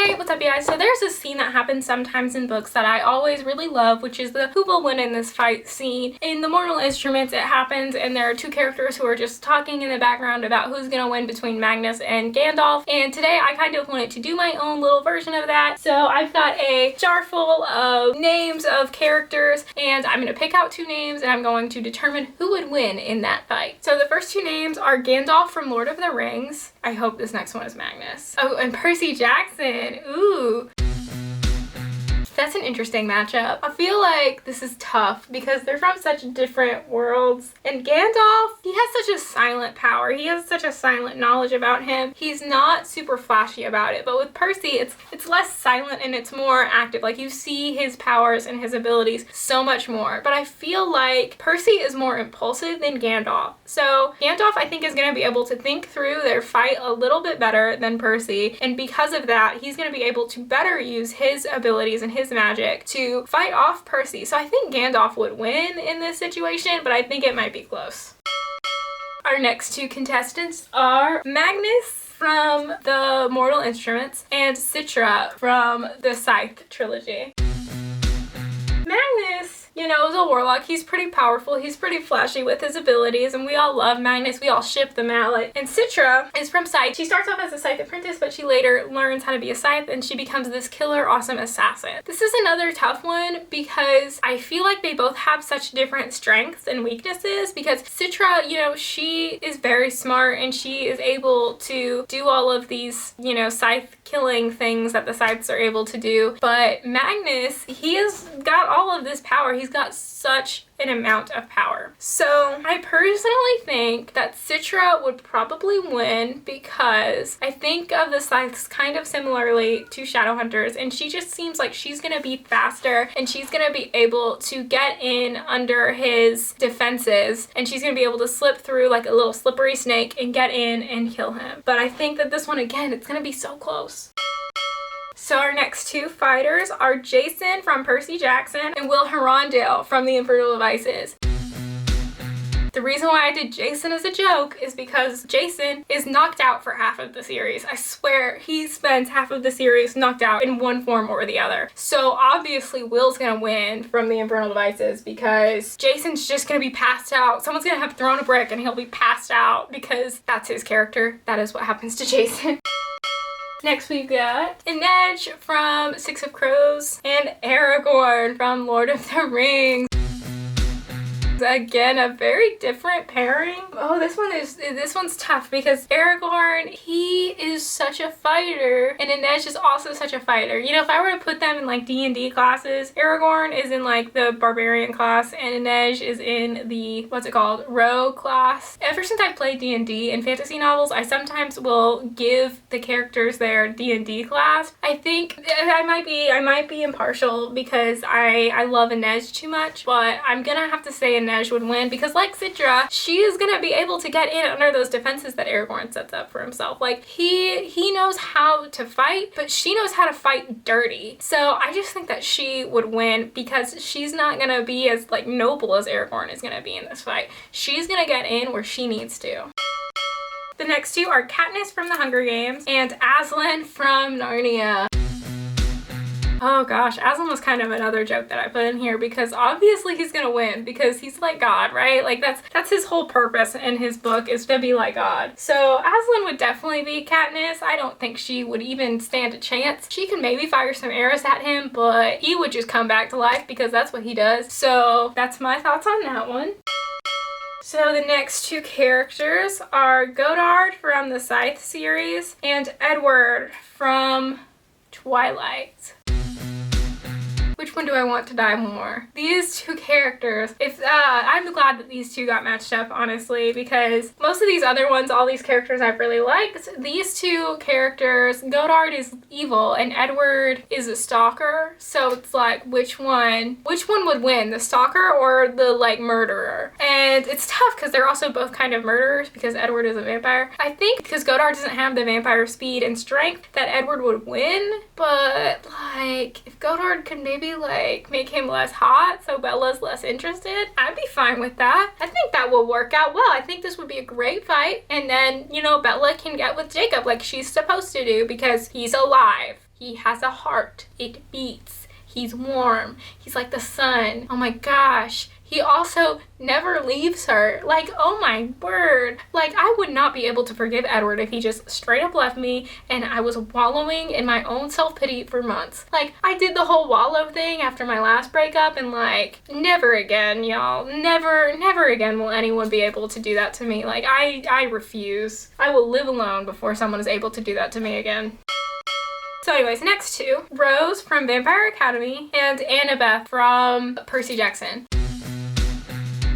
Hey, what's up you guys? So there's a scene that happens sometimes in books that I always really love, which is the who will win in this fight scene. In the Mortal Instruments, it happens and there are two characters who are just talking in the background about who's gonna win between Magnus and Gandalf. And today I kind of wanted to do my own little version of that. So I've got a jar full of names of characters and I'm gonna pick out two names and I'm going to determine who would win in that fight. So the first two names are Gandalf from Lord of the Rings. I hope this next one is Magnus. Oh, and Percy Jackson. Ooh. That's an interesting matchup. I feel like this is tough because they're from such different worlds. And Gandalf, he has such a silent power. He has such a silent knowledge about him. He's not super flashy about it. But with Percy, it's less silent and it's more active. Like you see his powers and his abilities so much more. But I feel like Percy is more impulsive than Gandalf. So Gandalf, I think, is going to be able to think through their fight a little bit better than Percy. And because of that, he's going to be able to better use his abilities and his magic to fight off Percy. So I think Gandalf would win in this situation, but I think it might be close. Our next two contestants are Magnus from the Mortal Instruments and Citra from the Scythe trilogy. Magnus, you know, is a warlock. He's pretty powerful. He's pretty flashy with his abilities, and we all love Magnus. We all ship the mallet. And Citra is from Scythe. She starts off as a Scythe apprentice, but she later learns how to be a Scythe, and she becomes this killer, awesome assassin. This is another tough one because I feel like they both have such different strengths and weaknesses, because Citra, you know, she is very smart, and she is able to do all of these, you know, Scythe killing things that the Scythes are able to do. But Magnus, he has got all of this power. He's got such an amount of power. So I personally think that Citra would probably win because I think of the Scythes kind of similarly to Shadowhunters, and she just seems like she's gonna be faster and she's gonna be able to get in under his defenses, and she's gonna be able to slip through like a little slippery snake and get in and kill him. But I think that this one, again, it's gonna be so close. So our next two fighters are Jason from Percy Jackson and Will Herondale from the Infernal Devices. The reason why I did Jason as a joke is because Jason is knocked out for half of the series. I swear he spends half of the series knocked out in one form or the other. So obviously Will's gonna win from the Infernal Devices because Jason's just gonna be passed out. Someone's gonna have thrown a brick and he'll be passed out because that's his character. That is what happens to Jason. Next we've got Inej from Six of Crows and Aragorn from Lord of the Rings. Again, a very different pairing. Oh, this one's tough because Aragorn, he is such a fighter and Inej is also such a fighter. You know, if I were to put them in like D&D classes, Aragorn is in like the barbarian class and Inej is in the, what's it called, rogue class. Ever since I've played D&D and fantasy novels, I sometimes will give the characters their D&D class. I think I might be impartial because I love Inej too much, but I'm gonna have to say Inej would win because, like Citra, she is gonna be able to get in under those defenses that Aragorn sets up for himself. Like he knows how to fight, but she knows how to fight dirty. So I just think that she would win because she's not gonna be as like noble as Aragorn is gonna be in this fight. She's gonna get in where she needs to. The next two are Katniss from the Hunger Games and Aslan from Narnia. Oh gosh, Aslan was kind of another joke that I put in here because obviously he's gonna win because he's like God, right? Like that's his whole purpose in his book, is to be like God. So Aslan would definitely beat Katniss. I don't think she would even stand a chance. She can maybe fire some arrows at him, but he would just come back to life because that's what he does. So that's my thoughts on that one. So the next two characters are Godard from the Scythe series and Edward from Twilight. Which one do I want to die more? These two characters, I'm glad that these two got matched up, honestly, because most of these other ones, all these characters I've really liked. These two characters, Godard is evil and Edward is a stalker. So it's like, which one would win, the stalker or the like murderer? And it's tough because they're also both kind of murderers because Edward is a vampire. I think because Godard doesn't have the vampire speed and strength that Edward would win, but like if Godard could maybe like make him less hot so Bella's less interested, I'd be fine with that. I think that will work out well. I think this would be a great fight, and then, you know, Bella can get with Jacob like she's supposed to do because he's alive. He has a heart. It beats. He's warm. He's like the sun. Oh my gosh. He also never leaves her. Like, oh my word. Like, I would not be able to forgive Edward if he just straight up left me and I was wallowing in my own self-pity for months. Like, I did the whole wallow thing after my last breakup, and like, never again, y'all. Never again will anyone be able to do that to me. Like, I refuse. I will live alone before someone is able to do that to me again. So anyways, next two, Rose from Vampire Academy and Annabeth from Percy Jackson.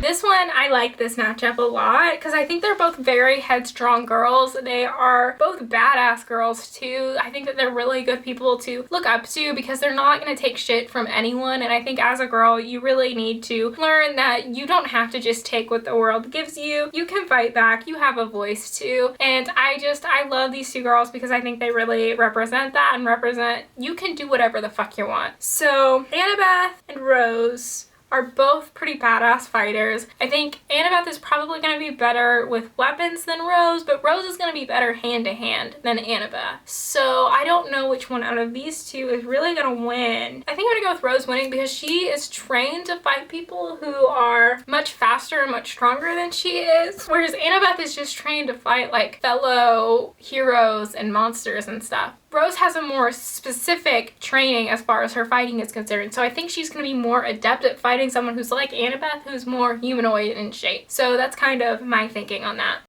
This one, I like this matchup a lot because I think they're both very headstrong girls. They are both badass girls too. I think that they're really good people to look up to because they're not going to take shit from anyone. And I think as a girl, you really need to learn that you don't have to just take what the world gives you. You can fight back. You have a voice too. And I love these two girls because I think they really represent that and represent you can do whatever the fuck you want. So Annabeth and Rose are both pretty badass fighters. I think Annabeth is probably going to be better with weapons than Rose, but Rose is going to be better hand to hand than Annabeth. So I don't know which one out of these two is really going to win. I think I'm going to go with Rose winning because she is trained to fight people who are much faster and much stronger than she is, whereas Annabeth is just trained to fight like fellow heroes and monsters and stuff. Rose has a more specific training as far as her fighting is concerned, so I think she's going to be more adept at fighting someone who's like Annabeth, who's more humanoid in shape. So that's kind of my thinking on that.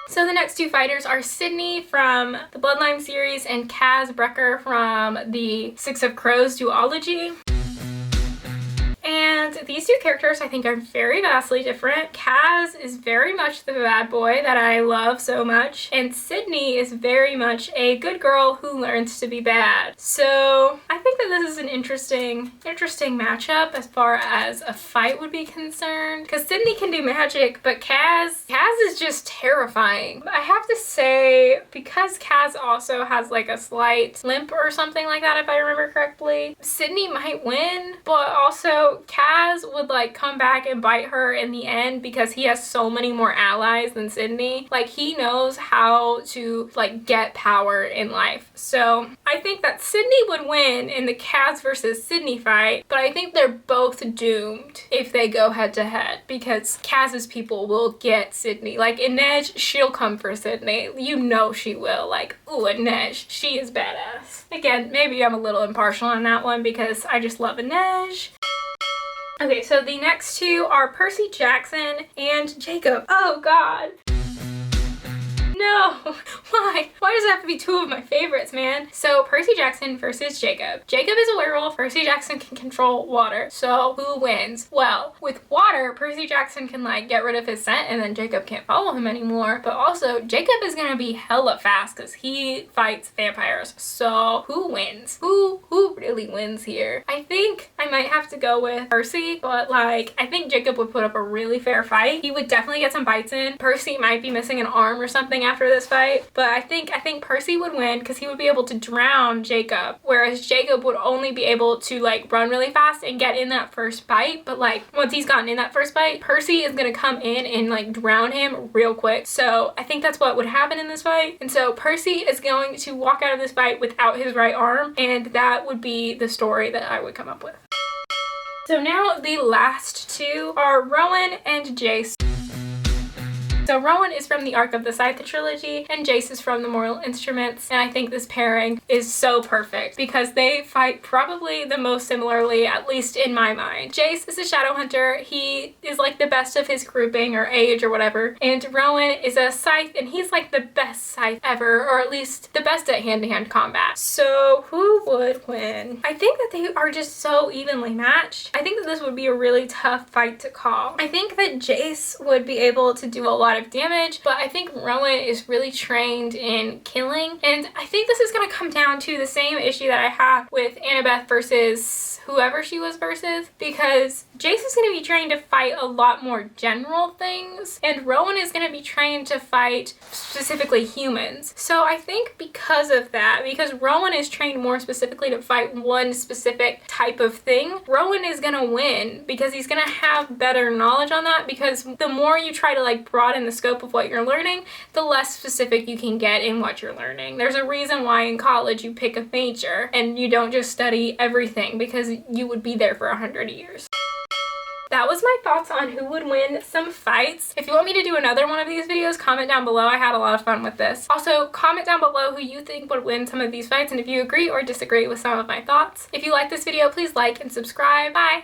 So the next two fighters are Sydney from the Bloodline series and Kaz Brecker from the Six of Crows duology. And these two characters I think are very vastly different. Kaz is very much the bad boy that I love so much, and Sydney is very much a good girl who learns to be bad. So I think that this is an interesting matchup as far as a fight would be concerned, because Sydney can do magic, but Kaz is just terrifying. I have to say, because Kaz also has like a slight limp or something like that if I remember correctly, Sydney might win, but also Kaz would like come back and bite her in the end because he has so many more allies than Sydney. Like, he knows how to like get power in life. So I think that Sydney would win in the Kaz versus Sydney fight, but I think they're both doomed if they go head to head because Kaz's people will get Sydney. Like, Inej, she'll come for Sydney. You know she will. Like, ooh, Inej, she is badass. Again, maybe I'm a little impartial on that one because I just love Inej. Okay, so the next two are Percy Jackson and Jacob. Oh god. No, why? Why does it have to be two of my favorites, man? So Percy Jackson versus Jacob. Jacob is a werewolf. Percy Jackson can control water. So who wins? Well, with water, Percy Jackson can like get rid of his scent and then Jacob can't follow him anymore. But also Jacob is gonna be hella fast because he fights vampires. So who wins? Who really wins here? I think I might have to go with Percy, but like I think Jacob would put up a really fair fight. He would definitely get some bites in. Percy might be missing an arm or something after this fight, but I think Percy would win because he would be able to drown Jacob, whereas Jacob would only be able to like run really fast and get in that first bite. But like once he's gotten in that first bite, Percy is gonna come in and like drown him real quick. So I think that's what would happen in this fight, and so Percy is going to walk out of this fight without his right arm, and that would be the story that I would come up with. So now the last two are Rowan and Jace. So Rowan is from the Arc of the Scythe trilogy and Jace is from the Mortal Instruments, and I think this pairing is so perfect because they fight probably the most similarly, at least in my mind. Jace is a shadow hunter. He is like the best of his grouping or age or whatever, and Rowan is a scythe and he's like the best scythe ever, or at least the best at hand-to-hand combat. So who would win? I think that they are just so evenly matched. I think that this would be a really tough fight to call. I think that Jace would be able to do a lot of damage, but I think Rowan is really trained in killing, and I think this is going to come down to the same issue that I have with Annabeth versus whoever she was versus, because Jace is going to be trained to fight a lot more general things, and Rowan is going to be trained to fight specifically humans. So I think because of that, because Rowan is trained more specifically to fight one specific type of thing, Rowan is going to win because he's going to have better knowledge on that, because the more you try to like broaden the scope of what you're learning, the less specific you can get in what you're learning. There's a reason why in college you pick a major and you don't just study everything, because you would be there for 100 years. That was my thoughts on who would win some fights. If you want me to do another one of these videos, comment down below. I had a lot of fun with this. Also, comment down below who you think would win some of these fights and if you agree or disagree with some of my thoughts. If you like this video, please like and subscribe. Bye!